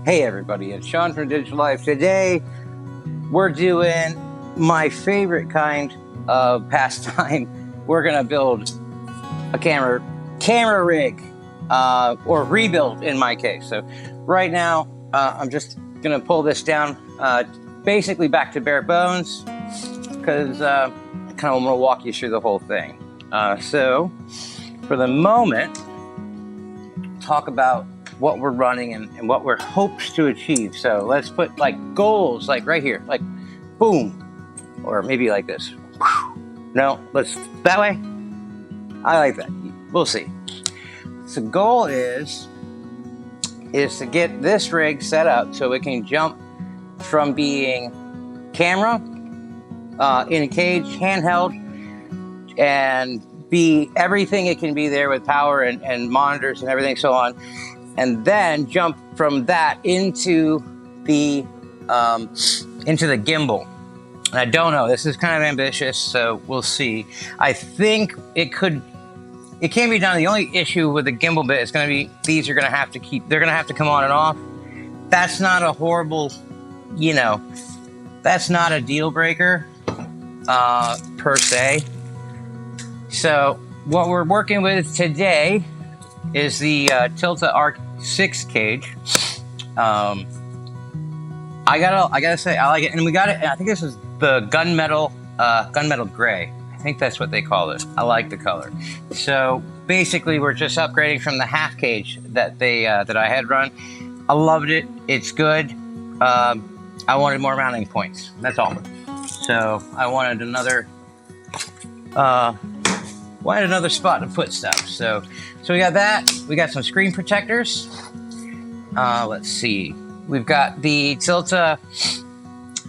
Hey everybody, it's Sean from Digital Life. Today we're doing my favorite kind of pastime. We're gonna build a camera rig, or rebuild in my case. So right now I'm just gonna pull this down basically back to bare bones, because I kind of want to walk you through the whole thing. So for the moment, talk about what we're running and what we're hopes to achieve. So let's put like goals, like right here, like boom, or maybe like this. No, let's that way. I like that. We'll see. So goal is to get this rig set up so it can jump from being camera in a cage, handheld, and be everything it can be there with power and monitors and everything so on, and then jump from that into the gimbal. And I don't know, this is kind of ambitious, so we'll see. I think it can be done. The only issue with the gimbal bit is going to be these are going to have to they're going to have to come on and off. That's not a horrible, that's not a deal breaker per se. So what we're working with today is the Tilta R6 cage. I gotta say, I like it, and we got it. I think this is the gunmetal gray. I think that's what they call it. I like the color. So basically, we're just upgrading from the half cage that I had run. I loved it. It's good. I wanted more mounting points. That's all. So I wanted another spot to put stuff. So we got that. We got some screen protectors. Let's see. We've got the Tilta,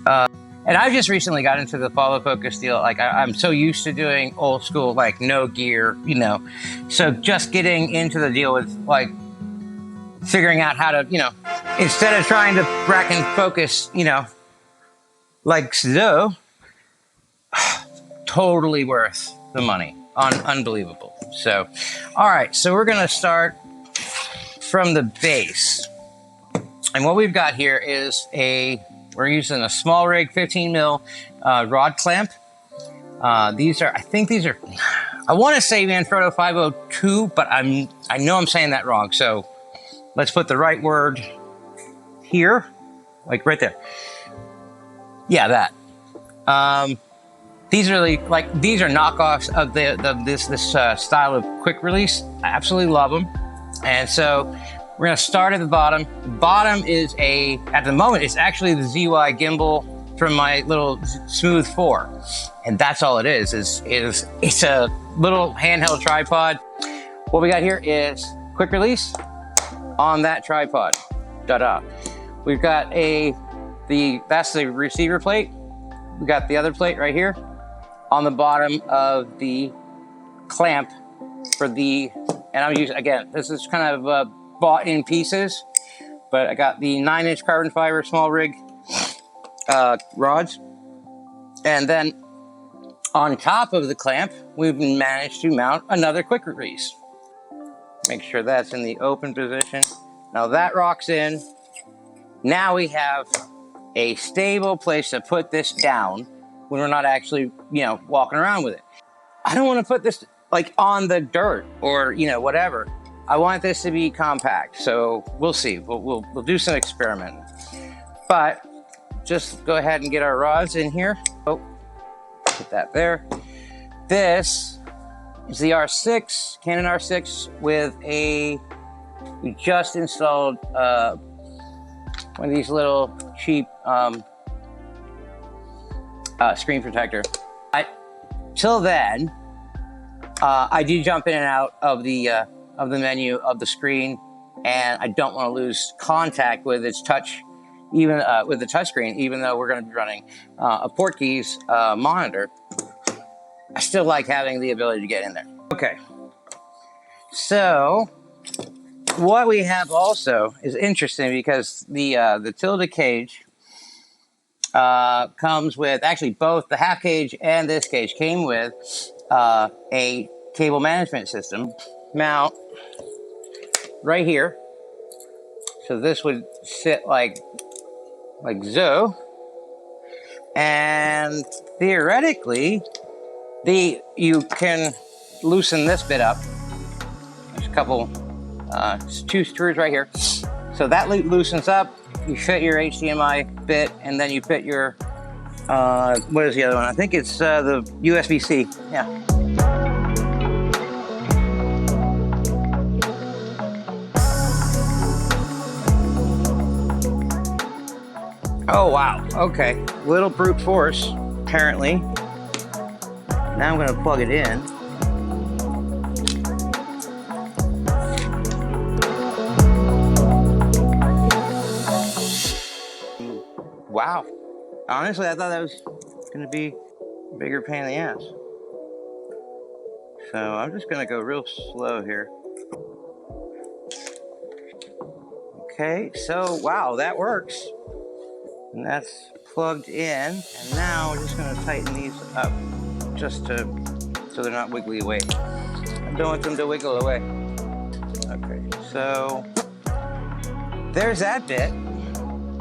and I just recently got into the follow focus deal. Like I'm so used to doing old school, like no gear, So just getting into the deal with like figuring out how to, instead of trying to rack and focus, like so, totally worth the money. Unbelievable. So, all right, so we're gonna start from the base. And what we've got here is we're using a small rig 15 mil rod clamp. I want to say Manfrotto 502, but I know I'm saying that wrong. So let's put the right word here, like right there. Yeah, that. These are these are knockoffs of this style of quick release. I absolutely love them. And so we're gonna start at the bottom. The bottom is at the moment, it's actually the ZY gimbal from my little Smooth 4. And that's all it is it's a little handheld tripod. What we got here is quick release on that tripod. We've got that's the receiver plate. We got the other plate right here on the bottom of the clamp and I'm using, again, this is kind of bought in pieces, but I got the 9-inch carbon fiber small rig rods. And then on top of the clamp, we've managed to mount another quick release. Make sure that's in the open position. Now that rocks in. Now we have a stable place to put this down when we're not actually, walking around with it. I don't want to put this like on the dirt or, whatever. I want this to be compact. So we'll see. We'll do some experimenting. But just go ahead and get our rods in here. Oh, put that there. This is the R6, Canon R6 with we just installed one of these little cheap screen protector. Till then, I do jump in and out of the menu of the screen, and I don't want to lose contact with its touch, even with the touchscreen. Even though we're going to be running a Portkeys monitor, I still like having the ability to get in there. Okay, so what we have also is interesting because the Tilta cage comes with, actually both the half cage and this cage came with a cable management system mount right here. So this would sit like so. And theoretically, you can loosen this bit up. There's a couple, 2 screws right here. So that loosens up. You fit your HDMI bit, and then you fit your, what is the other one? I think it's the USB-C. Yeah. Oh, wow. Okay. Little brute force, apparently. Now I'm going to plug it in. Wow. Honestly, I thought that was going to be a bigger pain in the ass. So I'm just going to go real slow here. Okay, so wow, that works. And that's plugged in. And now we're just going to tighten these up just so they're not wiggly away. I don't want them to wiggle away. Okay, so there's that bit.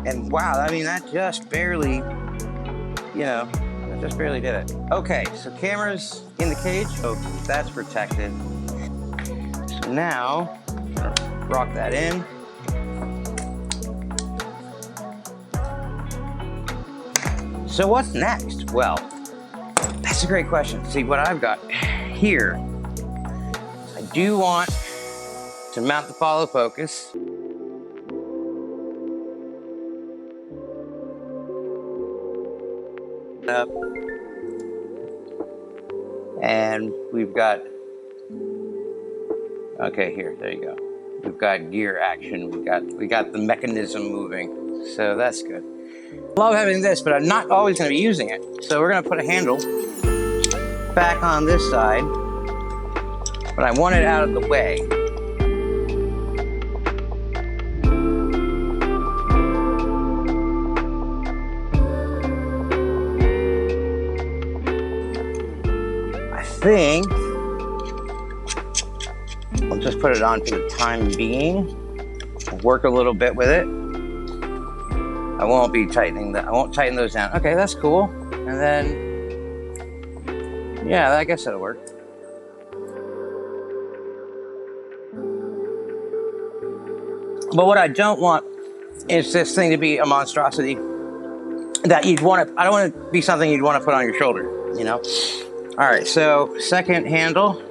And wow, I mean, that just barely, you know, that just barely did it. Okay, so camera's in the cage, so that's protected. So now, I'm gonna rock that in. So what's next? Well, that's a great question. See, what I've got here, I do want to mount the follow focus. Up, and we've got, okay, here, there you go. We've got gear action. We got the mechanism moving, so that's good. I love having this, but I'm not always going to be using it. So we're going to put a handle back on this side, but I want it out of the way. I think I'll just put it on for the time being. I'll work a little bit with it. I won't be tightening that. I won't tighten those down. Okay, that's cool. And then, yeah, I guess that'll work. But what I don't want is this thing to be a monstrosity that you'd want to, I don't want it to be something you'd want to put on your shoulder, you know? All right, so second handle.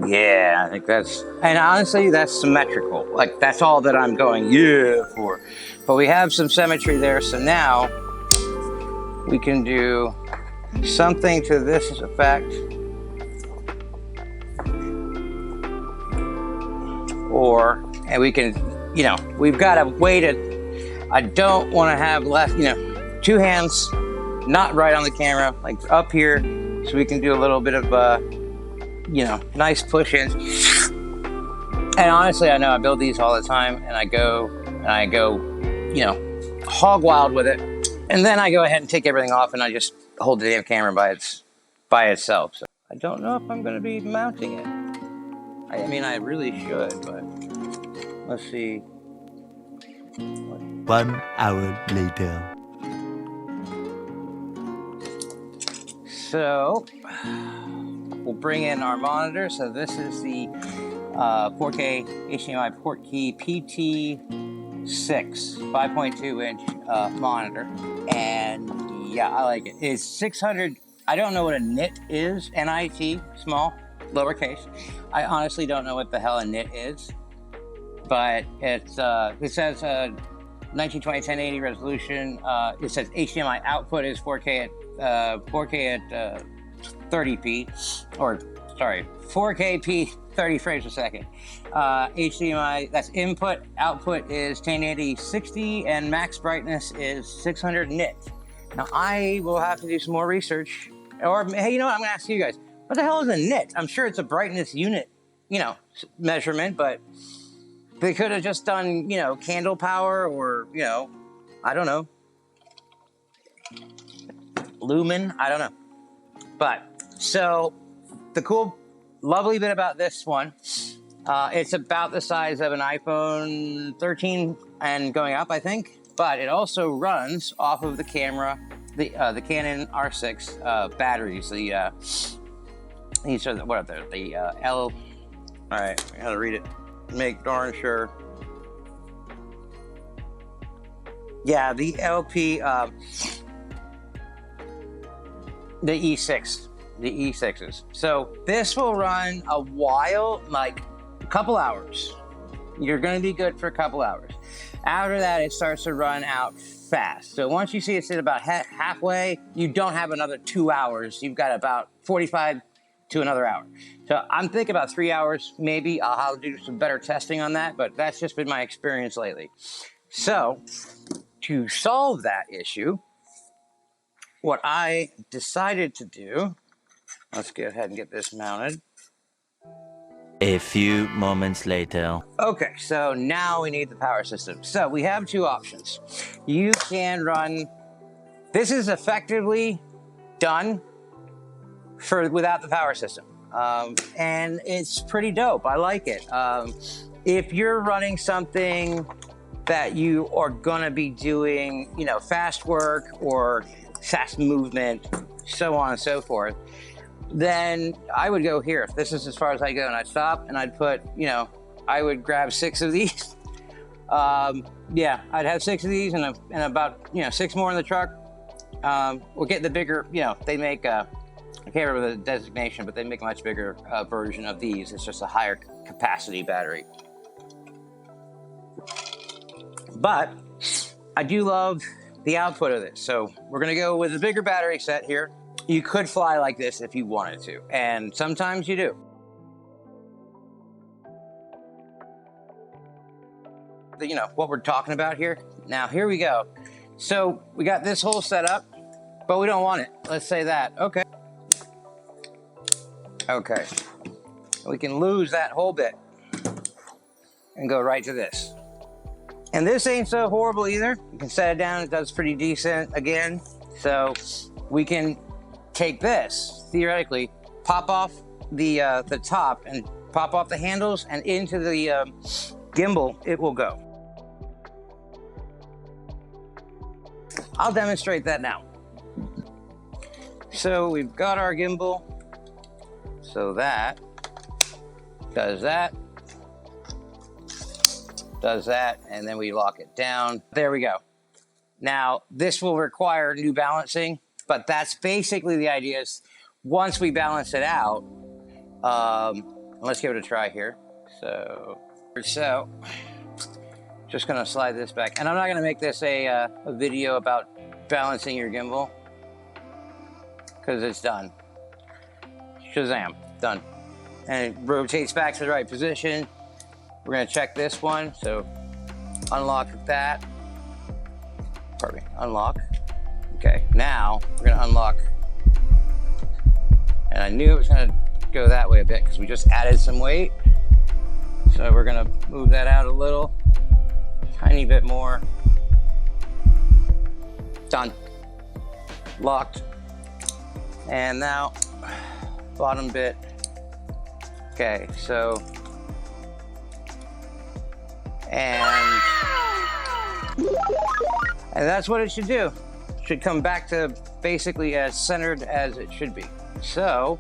Yeah, I think that's, and honestly, that's symmetrical. Like, that's all that I'm going, yeah, for. But we have some symmetry there, so now we can do something to this effect. Or, and we can, you know, we've got a way to, I don't want to have left, you know, 2 hands, not right on the camera, like up here, so we can do a little bit of, you know, nice push in. And honestly, I know I build these all the time, and I go, you know, hog wild with it. And then I go ahead and take everything off, and I just hold the damn camera by itself. So I don't know if I'm going to be mounting it. I mean, I really should, but let's see. 1 hour later. So we'll bring in our monitor. So this is the 4K HDMI port key PT6 5.2 inch monitor, and yeah, I like it. It's 600. I don't know what a nit is. NIT, small, lowercase. I honestly don't know what the hell a nit is, but it's it says 1920 1080 resolution. It says HDMI output is 4K at 30p, or sorry, 4K 30 frames a second. HDMI, that's input. Output is 1080 60, and max brightness is 600 nit. Now I will have to do some more research, or hey, you know what? I'm gonna ask you guys, what the hell is a nit? I'm sure it's a brightness unit, you know, measurement, but they could have just done, you know, candle power, or, you know, I don't know. lumen, I don't know. But so the cool, lovely bit about this one, it's about the size of an iPhone 13 and going up, I think. But it also runs off of the camera, the Canon R6 batteries. These are the, what are they? The L. All right, I gotta read it. Make darn sure. Yeah, the LP, the E6, the E6s. So this will run a while, like a couple hours. You're gonna be good for a couple hours. After that, it starts to run out fast. So once you see it's at about halfway, you don't have another 2 hours. You've got about 45 to another hour. So I'm thinking about 3 hours. Maybe I'll have to do some better testing on that, but that's just been my experience lately. So to solve that issue, what I decided to do, let's go ahead and get this mounted. A few moments later. Okay, so now we need the power system. So we have two options. You can run, this is effectively done without the power system. And it's pretty dope, I like it. If you're running something that you are gonna be doing, you know, fast work or fast movement, so on and so forth, then I would go here. This is as far as I go, and I'd stop and I'd put, you know, I would grab 6 of these. Yeah, I'd have 6 of these and about, you know, 6 more in the truck. We'll get the bigger, you know, they make, I can't remember the designation, but they make a much bigger version of these. It's just a higher capacity battery. But I do love the output of this. So we're gonna go with a bigger battery set here. You could fly like this if you wanted to, and sometimes you do. You know, what we're talking about here. Now, here we go. So we got this whole setup, but we don't want it. Let's say that, okay. Okay, we can lose that whole bit and go right to this. And this ain't so horrible either. You can set it down, it does pretty decent again. So we can take this, theoretically, pop off the top and pop off the handles, and into the gimbal it will go. I'll demonstrate that now. So we've got our gimbal. So that does that, and then we lock it down. There we go. Now, this will require new balancing, but that's basically the idea. Is once we balance it out, let's give it a try here. So just gonna slide this back. And I'm not gonna make this a video about balancing your gimbal, because it's done. Shazam, done. And it rotates back to the right position. We're gonna check this one. So unlock that. Pardon me, unlock. Okay, now we're gonna unlock. And I knew it was gonna go that way a bit because we just added some weight. So we're gonna move that out a little, tiny bit more. Done, locked. And now, bottom bit. Okay, so, and that's what it should do. It should come back to basically as centered as it should be. So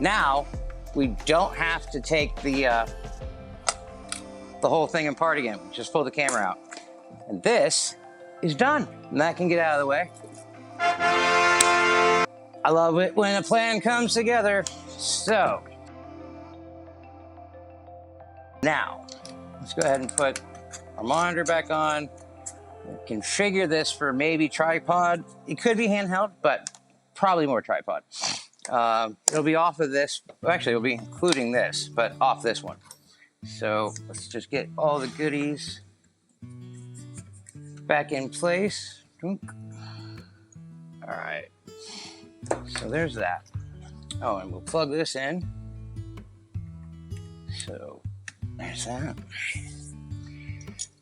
now we don't have to take the whole thing apart again. Just pull the camera out. And this is done. And that can get out of the way. I love it when a plan comes together. So now let's go ahead and put our monitor back on. Configure this for maybe tripod. It could be handheld, but probably more tripod. It'll be off of this. Well, actually, it'll be including this, but off this one. So let's just get all the goodies back in place. All right. So there's that. Oh, and we'll plug this in. So there's that.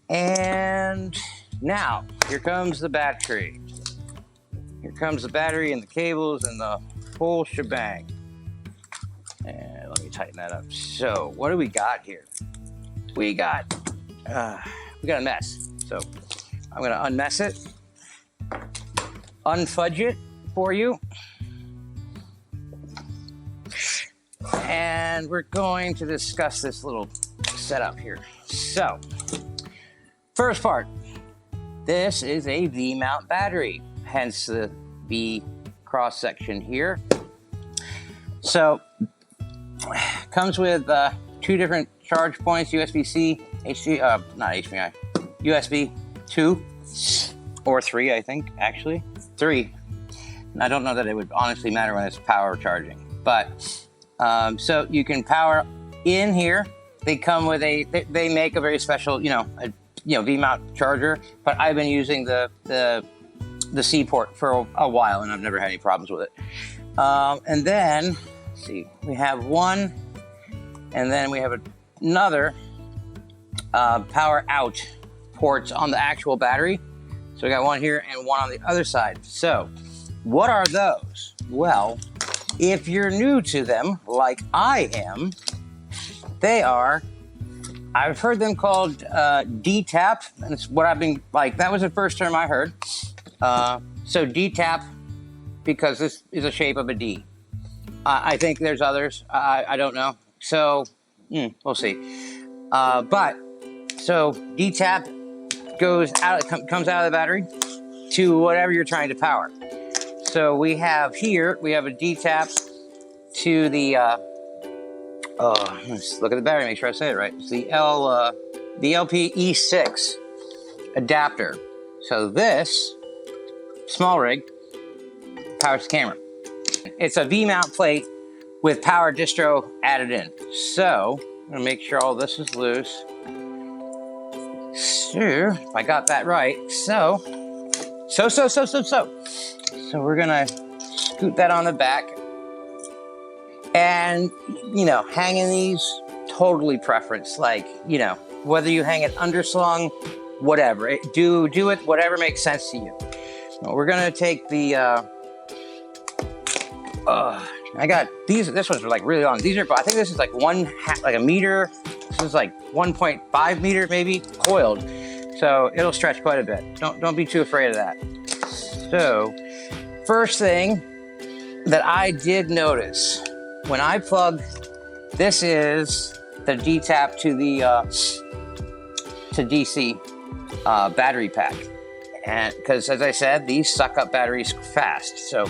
And now, here comes the battery. Here comes the battery and the cables and the whole shebang. And let me tighten that up. So what do we got here? We got a mess. So I'm gonna unmess it, unfudge it for you. And we're going to discuss this little setup here. So, first part, this is a V-mount battery, hence the V cross section here. So, comes with 2 different charge points, USB-C, not HDMI, USB 2 or 3, I think, actually, 3. And I don't know that it would honestly matter when it's power charging, but so you can power in here. They come with they make a very special, V-mount charger, but I've been using the C port for a while and I've never had any problems with it. And then, let's see, we have one, and then we have another power out ports on the actual battery. So we got one here and one on the other side. So what are those? Well, if you're new to them, like I am, they are, I've heard them called D-tap, and it's what I've been, like, that was the first term I heard. So D-tap, because this is a shape of a D. I think there's others, I don't know. So, we'll see. So D-tap goes out, comes out of the battery to whatever you're trying to power. So we have here, we have a D-tap to the, let's look at the battery, make sure I say it right. It's the LPE6 adapter. So this small rig powers the camera. It's a V-mount plate with power distro added in. So I'm gonna make sure all this is loose. So if I got that right. So we're gonna scoot that on the back, and hanging these, totally preference. Like, whether you hang it underslung, whatever. Do it, whatever makes sense to you. Well, we're gonna take the. I got these. This one's like really long. These are. I think this is like like a meter. This is like 1.5 meters maybe coiled. So it'll stretch quite a bit. Don't be too afraid of that. So, first thing that I did notice when I plugged, this is the D-tap to the to DC battery pack, and because as I said, these suck up batteries fast. So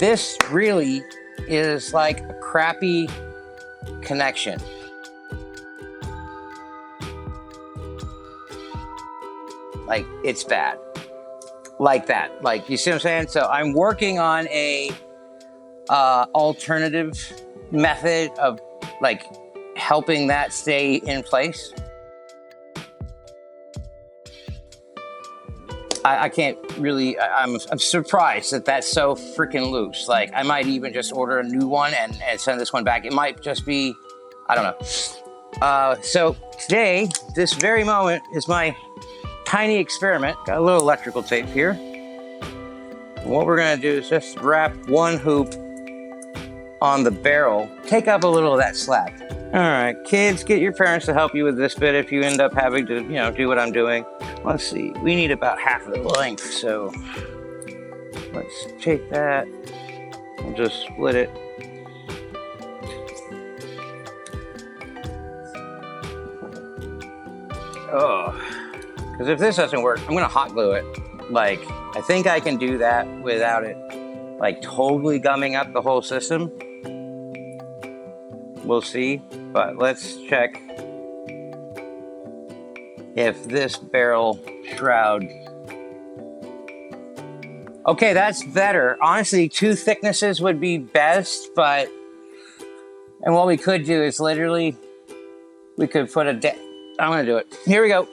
this really is like a crappy connection. Like, it's bad. Like that. Like, you see what I'm saying? So I'm working on a alternative method of like helping that stay in place. I can't really, I'm surprised that that's so freaking loose. Like, I might even just order a new one and send this one back. It might just be, I don't know. So today, this very moment, is my tiny experiment. Got a little electrical tape here. And what we're gonna do is just wrap one hoop on the barrel. Take up a little of that slack. All right, kids, get your parents to help you with this bit if you end up having to, do what I'm doing. Let's see, we need about half of the length, so let's take that. We'll just split it. Oh. Because if this doesn't work, I'm gonna hot glue it. Like, I think I can do that without it, like, totally gumming up the whole system. We'll see, but let's check if this barrel shroud. Okay, that's better. Honestly, 2 thicknesses would be best, and what we could do is literally, we could put I'm gonna do it. Here we go.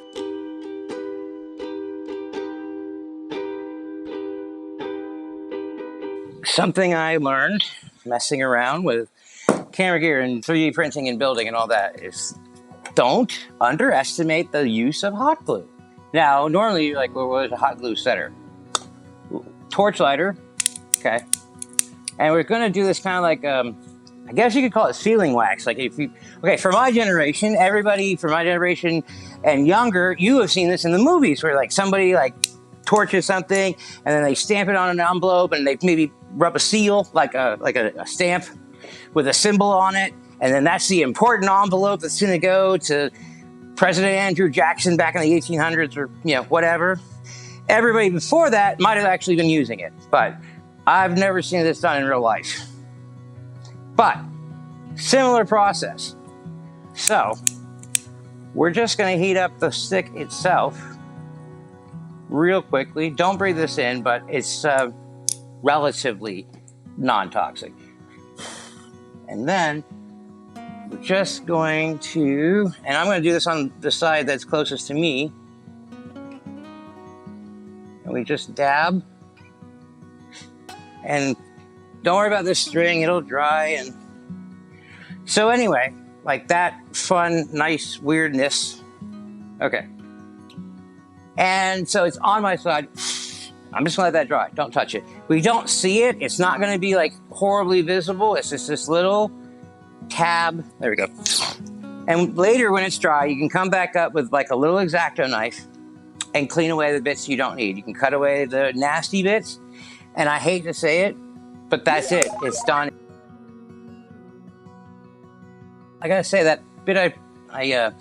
Something I learned messing around with camera gear and 3D printing and building and all that is, don't underestimate the use of hot glue. Now, normally you're like, well, what is a hot glue setter? torch lighter, okay? And we're gonna do this kind of like, I guess you could call it sealing wax. Like if you, okay, for my generation, everybody from my generation and younger, you have seen this in the movies where like somebody like torches something and then they stamp it on an envelope and they maybe rub a seal, like a stamp with a symbol on it. And then that's the important envelope that's gonna go to President Andrew Jackson back in the 1800s or, you know, whatever. Everybody before that might have actually been using it, but I've never seen this done in real life. But similar process. So we're just going to heat up the stick itself real quickly. Don't breathe this in, but it's relatively non-toxic. And then we're just going to, and I'm going to do this on the side that's closest to me. And we just dab. And don't worry about this string, it'll dry. And so anyway, like that fun, nice weirdness. Okay. And so it's on my side. I'm just gonna let that dry, don't touch it. We don't see it, it's not gonna be like horribly visible. It's just this little tab, there we go. And later when it's dry, you can come back up with like a little X-Acto knife and clean away the bits you don't need. You can cut away the nasty bits. And I hate to say it, but that's it, it's done. I gotta say that bit I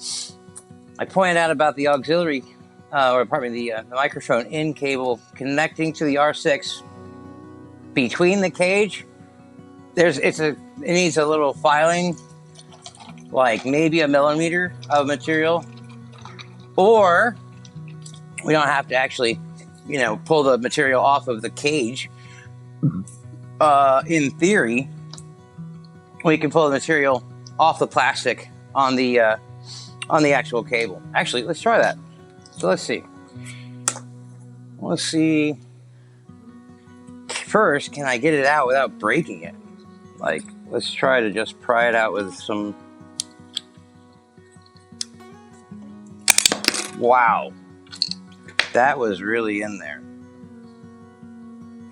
pointed out about the auxiliary, or pardon me, the microphone in cable connecting to the R6 between the cage. It needs a little filing, like maybe a millimeter of material, or we don't have to actually, you know, pull the material off of the cage. In theory, we can pull the material off the plastic on the actual cable. Actually, let's try that. So let's see. Let's see. First, can I get it out without breaking it? Like, let's try to just pry it out with some. Wow. That was really in there.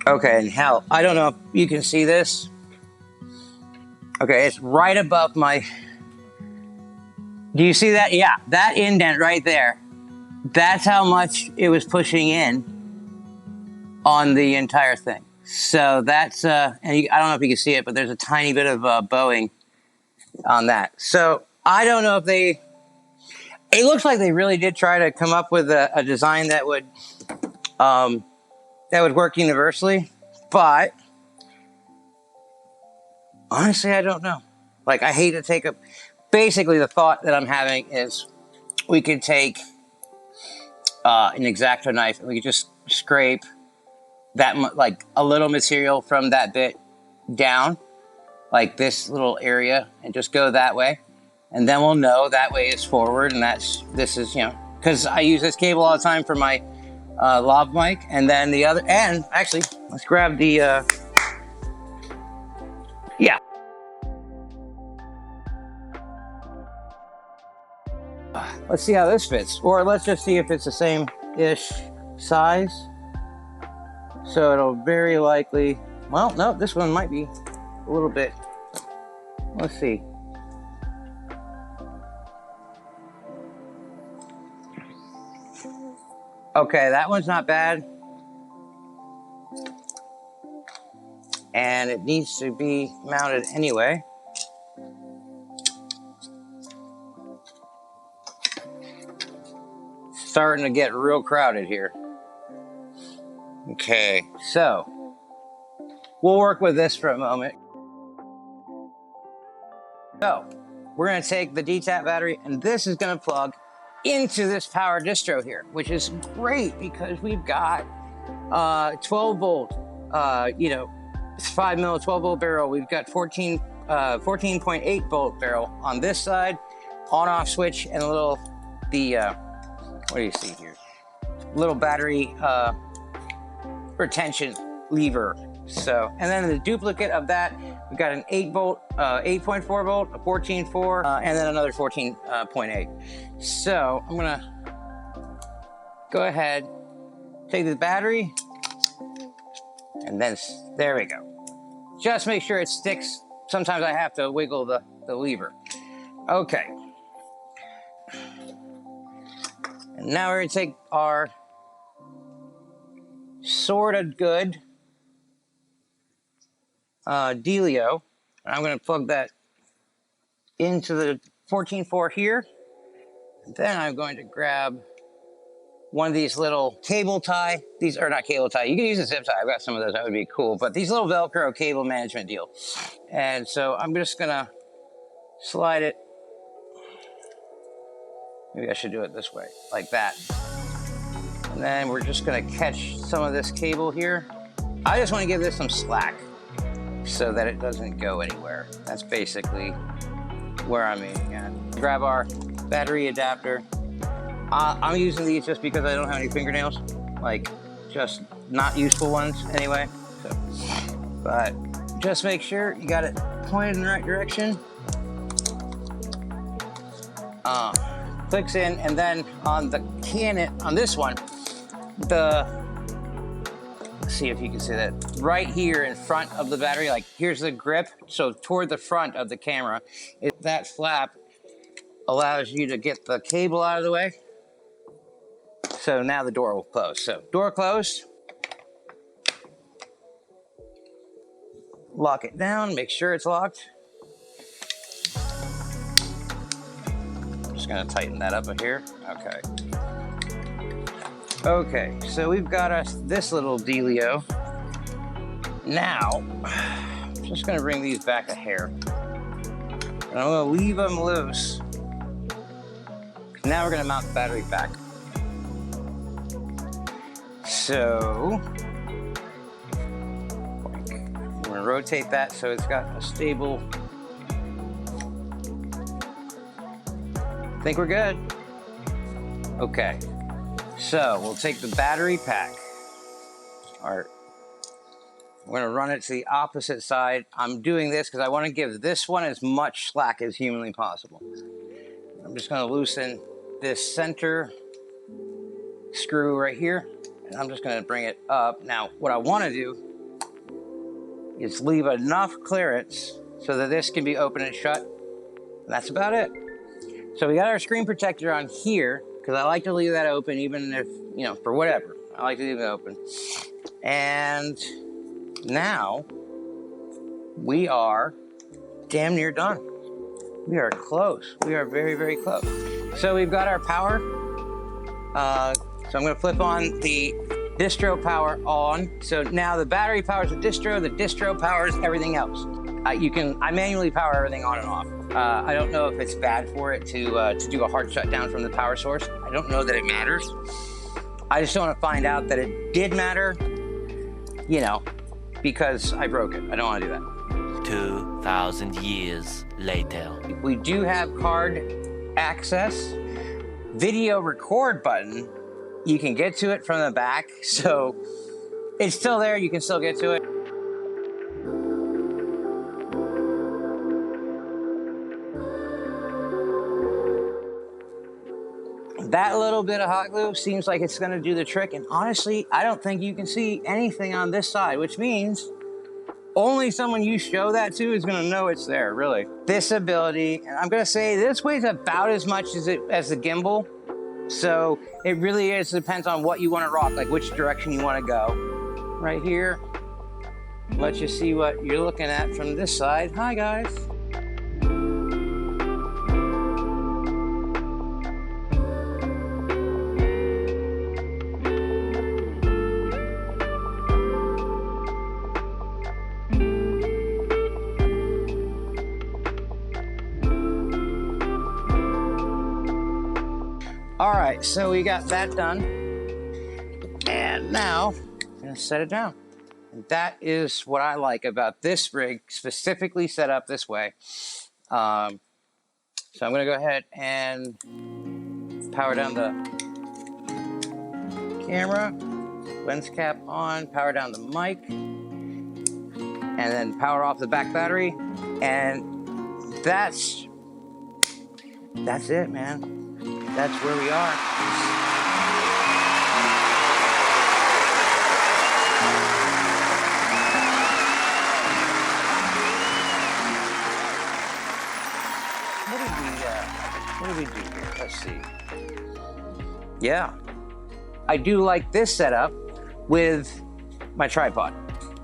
Okay, and hell, I don't know if you can see this. Okay, it's right above my... Do you see that? Yeah, that indent right there. That's how much it was pushing in on the entire thing. So that's, and I don't know if you can see it, but there's a tiny bit of bowing on that. So I don't know if they... It looks like they really did try to come up with a design that would work universally, but honestly, I don't know. Like, I hate to take a... Basically, the thought that I'm having is we could take an X-Acto knife and we could just scrape that, like, a little material from that bit down, like this little area, and just go that way. And then we'll know that way is forward, and this is, you know, because I use this cable all the time for my lav mic, and then the other, and actually, let's grab the, yeah. Let's see how this fits, or let's just see if it's the same-ish size. So it'll very likely, well, no, this one might be a little bit, let's see. Okay, that one's not bad. And it needs to be mounted anyway. Starting to get real crowded here. Okay, so we'll work with this for a moment. So we're gonna take the DTAP battery, and this is gonna plug into this power distro here, which is great because we've got 12 volt, you know, 5 mil 12 volt barrel. We've got 14.8 volt barrel on this side, on off switch, and a little, what do you see here? Little battery retention lever. So, and then the duplicate of that, we've got an 8 volt, 8.4 volt, a 14.4, and then another 14.8. So I'm gonna go ahead, take the battery, And then, there we go. Just make sure it sticks. Sometimes I have to wiggle the lever. Okay. And now we're gonna take our sort of good dealio, and I'm gonna plug that into the 14.4 here. And then I'm going to grab one of these little cable tie. These are not cable tie. You can use a zip tie. I've got some of those. That would be cool. But these little Velcro cable management deal. And so I'm just gonna slide it. Maybe I should do it this way, like that. And then we're just gonna catch some of this cable here. I just wanna give this some slack so that it doesn't go anywhere. That's basically where I'm aiming at. Grab our battery adapter. I'm using these just because I don't have any fingernails, like just not useful ones anyway. So, but just make sure you got it pointed in the right direction. Clicks in, and then on the Canon, on this one, let's see if you can see that, right here in front of the battery, like here's the grip, so toward the front of the camera, that flap allows you to get the cable out of the way. So now the door will close. So door closed. Lock it down, make sure it's locked. Just gonna tighten that up here. Okay. Okay, so we've got us this little dealio. Now, I'm just gonna bring these back a hair. And I'm gonna leave them loose. Now we're gonna mount the battery back. So, I'm gonna rotate that so it's got a stable. I think we're good. Okay, so we'll take the battery pack. We're gonna run it to the opposite side. I'm doing this because I wanna give this one as much slack as humanly possible. I'm just gonna loosen this center screw right here, and I'm just gonna bring it up. Now, what I wanna do is leave enough clearance so that this can be open and shut. And that's about it. So we got our screen protector on here, because I like to leave that open even if, you know, for whatever. I like to leave it open. And now we are damn near done. We are close. We are very, very close. So we've got our power. So I'm gonna flip on the distro power on. So now the battery powers the distro powers everything else. I manually power everything on and off. I don't know if it's bad for it to do a hard shutdown from the power source. I don't know that it matters. I just want to find out that it did matter, you know, because I broke it. I don't want to do that. 2,000 years later. We do have card access. Video record button, you can get to it from the back. So it's still there. You can still get to it. That little bit of hot glue seems like it's gonna do the trick, and honestly, I don't think you can see anything on this side, which means only someone you show that to is gonna know it's there, really. This ability, and I'm gonna say this weighs about as much as the gimbal, so it really depends on what you wanna rock, like which direction you wanna go. Right here, let you see what you're looking at from this side. Hi, guys. All right, so we got that done. And now I'm gonna set it down. And that is what I like about this rig, specifically set up this way. So I'm gonna go ahead and power down the camera, lens cap on, power down the mic, and then power off the back battery. And that's it, man. That's where we are. yeah, I do like this setup with my tripod.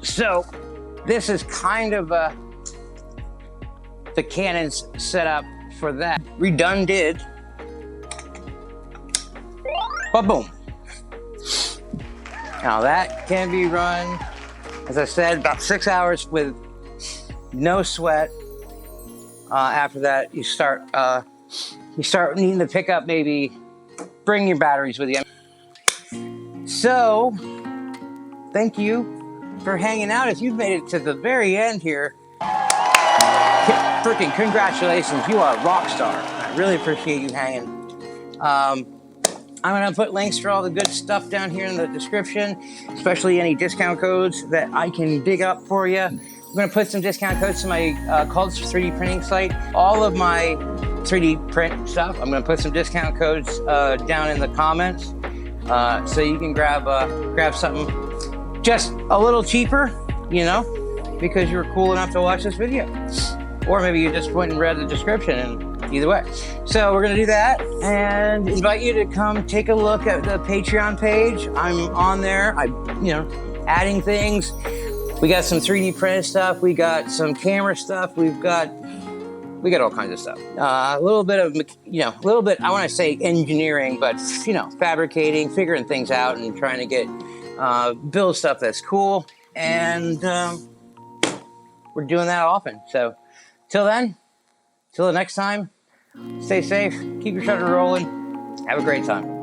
So this is kind of the Canon's setup for that. Redundant, but boom. Now that can be run, as I said, about 6 hours with no sweat. After that, you start needing to pick up, maybe bring your batteries with you. So, thank you for hanging out. If you've made it to the very end here, freaking congratulations, you are a rock star. I really appreciate you hanging. I'm gonna put links for all the good stuff down here in the description, especially any discount codes that I can dig up for you. I'm gonna put some discount codes to my Cults 3D printing site. All of my 3D print stuff, I'm gonna put some discount codes down in the comments, so you can grab something just a little cheaper, you know, because you're cool enough to watch this video. Or maybe you just went and read the description, and either way. So we're gonna do that and invite you to come take a look at the Patreon page. I'm on there, adding things. We got some 3D printed stuff. We got some camera stuff. We got all kinds of stuff. A little bit of, I want to say engineering, but, fabricating, figuring things out and trying to build stuff that's cool. And we're doing that often. So till the next time, stay safe, keep your shutter rolling, have a great time.